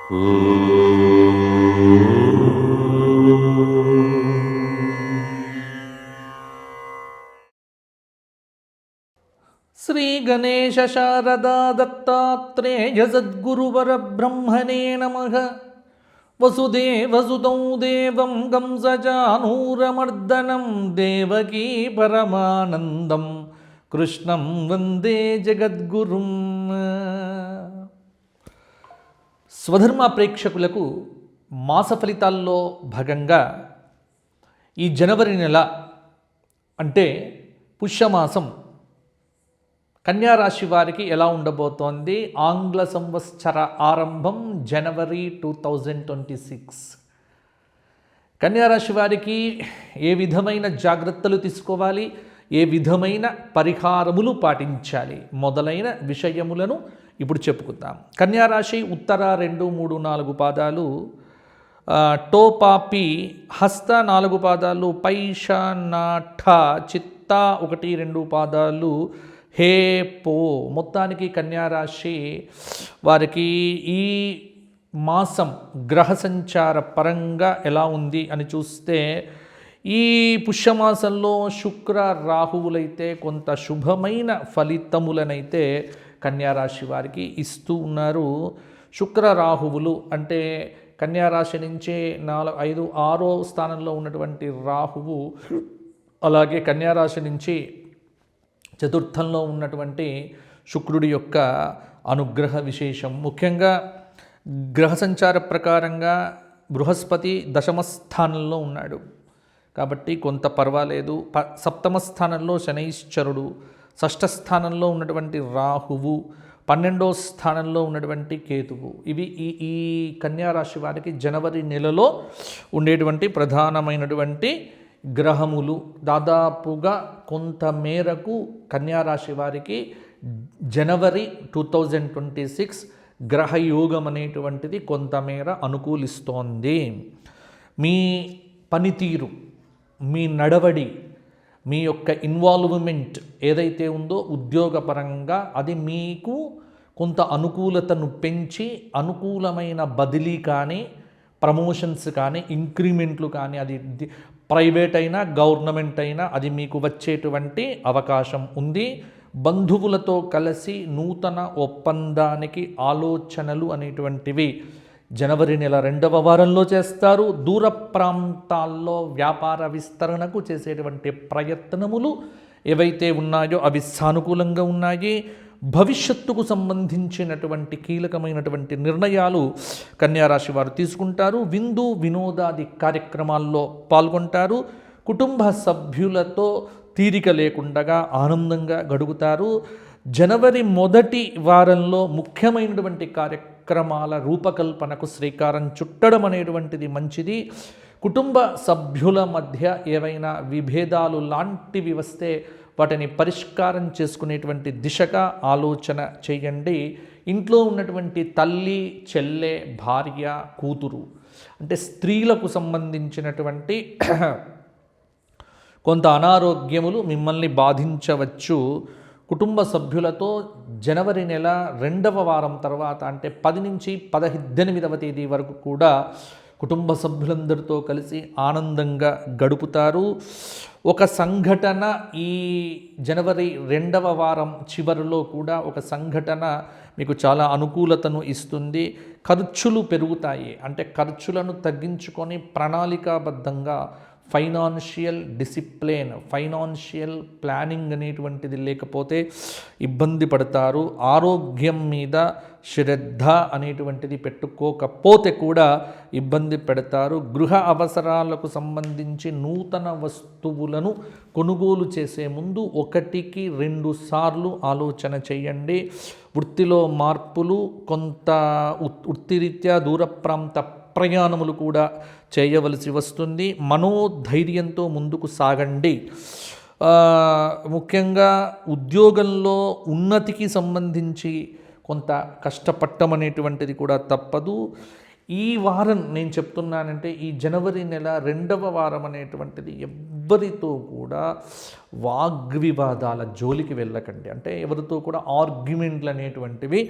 శ్రీ గణేశ శారదా దత్తాత్రేయ సద్గురువర బ్రహ్మణే నమః. వసుదేవసుతం దేవం కంసచానూరమర్దనం దేవకీ పరమానందం కృష్ణం వందే జగద్గురుం. స్వధర్మ ప్రేక్షకులకు మాస ఫలితాల్లో భాగంగా ఈ జనవరి నెల అంటే పుష్యమాసం కన్యారాశి వారికి ఎలా ఉండబోతోంది? ఆంగ్ల సంవత్సర ఆరంభం జనవరి 2026. కన్యారాశి వారికి ఏ విధమైన జాగ్రత్తలు తీసుకోవాలి, ఏ విధమైన పరిహారములు పాటించాలి మొదలైన విషయములను ఇప్పుడు చెప్పుకుందాం. కన్యారాశి ఉత్తర 2, 3, 4 పాదాలు, టోపాపి హస్త 4 పాదాలు, పైష నాఠ చిత్త 1, 2 పాదాలు, హే పో. మొత్తానికి కన్యారాశి వారికి ఈ మాసం గ్రహ సంచార పరంగా ఎలా ఉంది అని చూస్తే, ఈ పుష్యమాసంలో శుక్ర రాహువులైతే కొంత శుభమైన ఫలితములనైతే కన్యారాశి వారికి ఇస్తూ ఉన్నారు. శుక్ర రాహువులు అంటే కన్యారాశి నుంచి 4, 5, 6వ స్థానంలో ఉన్నటువంటి రాహువు, అలాగే కన్యారాశి నుంచి చతుర్థంలో ఉన్నటువంటి శుక్రుడి యొక్క అనుగ్రహ విశేషం. ముఖ్యంగా గ్రహ సంచార ప్రకారంగా బృహస్పతి 10వ స్థానంలో ఉన్నాడు కాబట్టి కొంత పర్వాలేదు. 7వ స్థానంలో శనైశ్చరుడు, 6వ స్థానంలో ఉన్నటువంటి రాహువు, 12వ స్థానంలో ఉన్నటువంటి కేతువు. ఇవి ఈ కన్యారాశి వారికి జనవరి నెలలో ఉండేటువంటి ప్రధానమైనటువంటి గ్రహములు. దాదాపుగా కొంత మేరకు కన్యారాశి వారికి జనవరి 2026 గ్రహయోగం అనేటువంటిది కొంతమేర అనుకూలిస్తోంది. మీ పనితీరు, మీ నడవడి, మీ యొక్క ఇన్వాల్వ్మెంట్ ఏదైతే ఉందో ఉద్యోగపరంగా అది మీకు కొంత అనుకూలతను పెంచి అనుకూలమైన బదిలీ కానీ, ప్రమోషన్స్ కానీ, ఇంక్రిమెంట్లు కానీ, అది ప్రైవేట్ అయినా గవర్నమెంట్ అయినా అది మీకు వచ్చేటువంటి అవకాశం ఉంది. బంధువులతో కలిసి నూతన ఒప్పందానికి ఆలోచనలు అనేటువంటివి జనవరి నెల 2వ వారంలో చేస్తారు. దూర ప్రాంతాల్లో వ్యాపార విస్తరణకు చేసేటువంటి ప్రయత్నములు ఏవైతే ఉన్నాయో అవి సానుకూలంగా ఉన్నాయి. భవిష్యత్తుకు సంబంధించినటువంటి కీలకమైనటువంటి నిర్ణయాలు కన్యారాశి వారు తీసుకుంటారు. విందు వినోదాది కార్యక్రమాల్లో పాల్గొంటారు. కుటుంబ సభ్యులతో తీరిక లేకుండా ఆనందంగా గడుపుతారు. జనవరి మొదటి వారంలో ముఖ్యమైనటువంటి కార్యక్రమాల రూపకల్పనకు శ్రీకారం చుట్టడం అనేటువంటిది మంచిది. కుటుంబ సభ్యుల మధ్య ఏవైనా విభేదాలు లాంటివి వస్తే వాటిని పరిష్కారం చేసుకునేటువంటి దిశగా ఆలోచన చేయండి. ఇంట్లో ఉన్నటువంటి తల్లి, చెల్లె, భార్య, కూతురు అంటే స్త్రీలకు సంబంధించినటువంటి కొంత అనారోగ్యములు మిమ్మల్ని బాధించవచ్చు. కుటుంబ సభ్యులతో జనవరి నెల 2వ వారం తర్వాత అంటే 10 నుంచి 18వ తేదీ వరకు కూడా కుటుంబ సభ్యులందరితో కలిసి ఆనందంగా గడుపుతారు. ఒక సంఘటన ఈ జనవరి 2వ వారం చివరిలో కూడా ఒక సంఘటన మీకు చాలా అనుకూలతను ఇస్తుంది. ఖర్చులు పెరుగుతాయి. అంటే ఖర్చులను తగ్గించుకొని ప్రణాళికాబద్ధంగా ఫైనాన్షియల్ డిసిప్లిన్, ఫైనాన్షియల్ ప్లానింగ్ అనేటువంటిది లేకపోతే ఇబ్బంది పడతారు. ఆరోగ్యం మీద శ్రద్ధ అనేటువంటిది పెట్టుకోకపోతే కూడా ఇబ్బంది పెడతారు. గృహ అవసరాలకు సంబంధించి నూతన వస్తువులను కొనుగోలు చేసే ముందు 1కి 2 సార్లు ఆలోచన చేయండి. వృత్తిలో మార్పులు, కొంత వృత్తిరీత్యా దూర ప్రాంత ప్రయాణములు కూడా చేయవలసి వస్తుంది. మనోధైర్యంతో ముందుకు సాగండి. ముఖ్యంగా ఉద్యోగంలో ఉన్నతికి సంబంధించి కొంత కష్టపడటం అనేటువంటిది కూడా తప్పదు. ఈ వారం నేను చెప్తున్నానంటే ఈ జనవరి నెల 2వ వారం అనేటువంటిది ఎవ్వరితో కూడా వాగ్వివాదాల జోలికి వెళ్ళకండి. అంటే ఎవరితో కూడా ఆర్గ్యుమెంట్లు అనేటువంటివి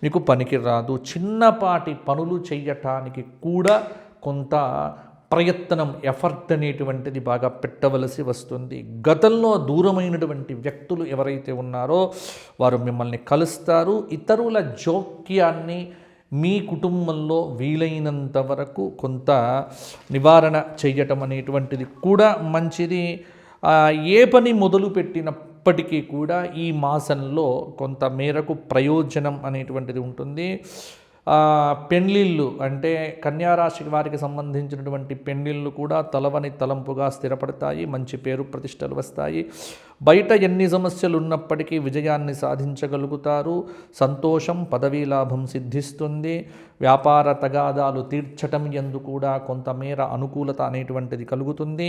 మీకు పనికి రాదు. చిన్నపాటి పనులు చేయటానికి కూడా కొంత ప్రయత్నం, ఎఫర్ట్ అనేటువంటిది బాగా పెట్టవలసి వస్తుంది. గతంలో దూరమైనటువంటి వ్యక్తులు ఎవరైతే ఉన్నారో వారు మిమ్మల్ని కలుస్తారు. ఇతరుల జోక్యాన్ని మీ కుటుంబంలో వీలైనంత వరకు కొంత నివారణ చేయటం అనేటువంటిది కూడా మంచిది. ఏ పని మొదలు పెట్టినప్పటికీ కూడా ఈ మాసంలో కొంత మేరకు ప్రయోజనం అనేటువంటిది ఉంటుంది. పెళ్ళిళ్ళు అంటే కన్యారాశి వారికి సంబంధించినటువంటి పెళ్ళిళ్ళు కూడా తలవని తలంపుగా స్థిరపడతాయి. మంచి పేరు ప్రతిష్టలు వస్తాయి. బయట ఎన్ని సమస్యలు ఉన్నప్పటికీ విజయాన్ని సాధించగలుగుతారు. సంతోషం, పదవీ లాభం సిద్ధిస్తుంది. వ్యాపార తగాదాలు తీర్చటం యందు కూడా కొంతమేర అనుకూలత అనేటువంటిది కలుగుతుంది.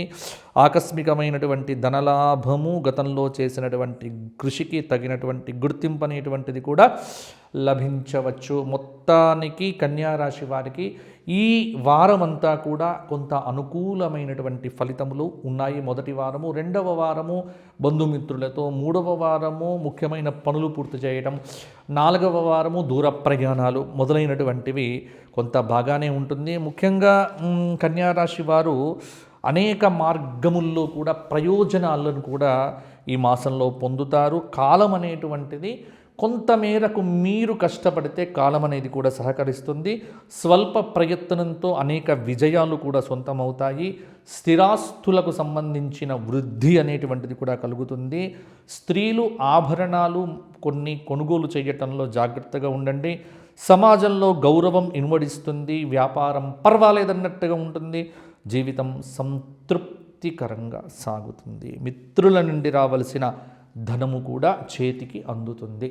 ఆకస్మికమైనటువంటి ధనలాభము, గతంలో చేసినటువంటి కృషికి తగినటువంటి గుర్తింపు అనేటువంటిది కూడా లభించవచ్చు. మొత్తానికి కన్యారాశి వారికి ఈ వారమంతా కూడా కొంత అనుకూలమైనటువంటి ఫలితములు ఉన్నాయి. మొదటి వారము, రెండవ వారము బంధుమిత్రులతో, మూడవ వారము ముఖ్యమైన పనులు పూర్తి చేయడం, నాలుగవ వారము దూర ప్రయాణాలు మొదలైనటువంటివి కొంత బాగానే ఉంటుంది. ముఖ్యంగా కన్యారాశి వారు అనేక మార్గముల్లో కూడా ప్రయోజనాలను కూడా ఈ మాసంలో పొందుతారు. కాలం అనేటువంటిది కొంతమేరకు మీరు కష్టపడితే కాలం అనేది కూడా సహకరిస్తుంది. స్వల్ప ప్రయత్నంతో అనేక విజయాలు కూడా సొంతమవుతాయి. స్థిరాస్తులకు సంబంధించిన వృద్ధి అనేటువంటిది కూడా కలుగుతుంది. స్త్రీలు ఆభరణాలు కొన్ని కొనుగోలు చేయటంలో జాగ్రత్తగా ఉండండి. సమాజంలో గౌరవం ఇనుమడిస్తుంది. వ్యాపారం పర్వాలేదన్నట్టుగా ఉంటుంది. జీవితం సంతృప్తికరంగా సాగుతుంది. మిత్రుల నుండి రావలసిన ధనము కూడా చేతికి అందుతుంది.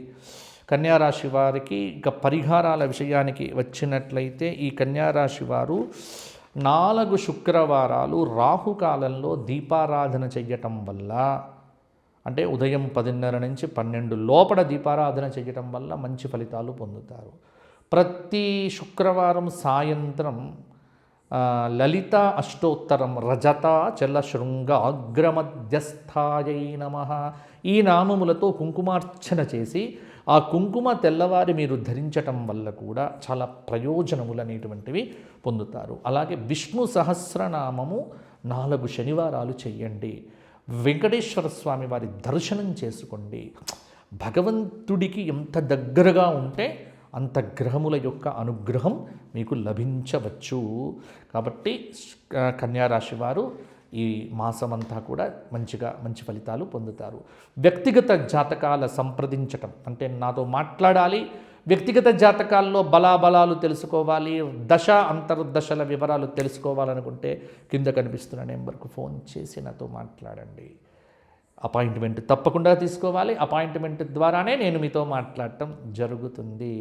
కన్యారాశి వారికి ఇక పరిహారాల విషయానికి వచ్చినట్లయితే ఈ కన్యారాశి వారు 4 శుక్రవారాలు రాహుకాలంలో దీపారాధన చెయ్యటం వల్ల, అంటే ఉదయం 10:30 నుంచి 12 లోపల దీపారాధన చేయటం వల్ల మంచి ఫలితాలు పొందుతారు. ప్రతి శుక్రవారం సాయంత్రం లలిత అష్టోత్తరం రజత చల శృంగ అగ్రమధ్యస్థాయై నమః ఈ నామములతో కుంకుమార్చన చేసి ఆ కుంకుమ తెల్లవారి మీరు ధరించటం వల్ల కూడా చాలా ప్రయోజనములు అనేటువంటివి పొందుతారు. అలాగే విష్ణు సహస్రనామము 4 శనివారాలు చెయ్యండి. వెంకటేశ్వర స్వామి వారి దర్శనం చేసుకోండి. భగవంతుడికి ఎంత దగ్గరగా ఉంటే అంత గ్రహముల యొక్క అనుగ్రహం మీకు లభించవచ్చు. కాబట్టి కన్యారాశి వారు ఈ మాసమంతా కూడా మంచి ఫలితాలు పొందుతారు. వ్యక్తిగత జాతకాల సంప్రదించటం అంటే నాతో మాట్లాడాలి, వ్యక్తిగత జాతకాల్లో బలాబలాలు తెలుసుకోవాలి, దశ అంతర్దశల వివరాలు తెలుసుకోవాలనుకుంటే కింద కనిపిస్తున్న నెంబర్కు ఫోన్ చేసి నాతో మాట్లాడండి. అపాయింట్మెంట్ తప్పకుండా తీసుకోవాలి. అపాయింట్మెంట్ ద్వారానే నేను మీతో మాట్లాడటం జరుగుతుంది.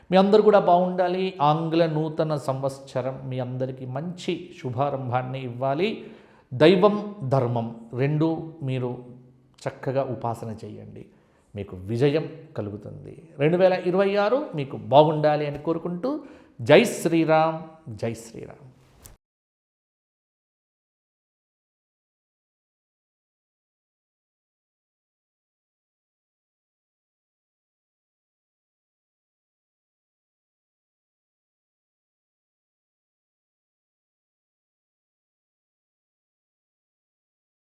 మీ అందరూ కూడా బాగుండాలి. ఆంగ్ల నూతన సంవత్సరం మీ అందరికీ మంచి శుభారంభాన్ని ఇవ్వాలి. దైవం, ధర్మం 2 మీరు చక్కగా ఉపాసన చేయండి. మీకు విజయం కలుగుతుంది. 2026 మీకు బాగుండాలి అని కోరుకుంటూ జై శ్రీరామ్, జై శ్రీరామ్.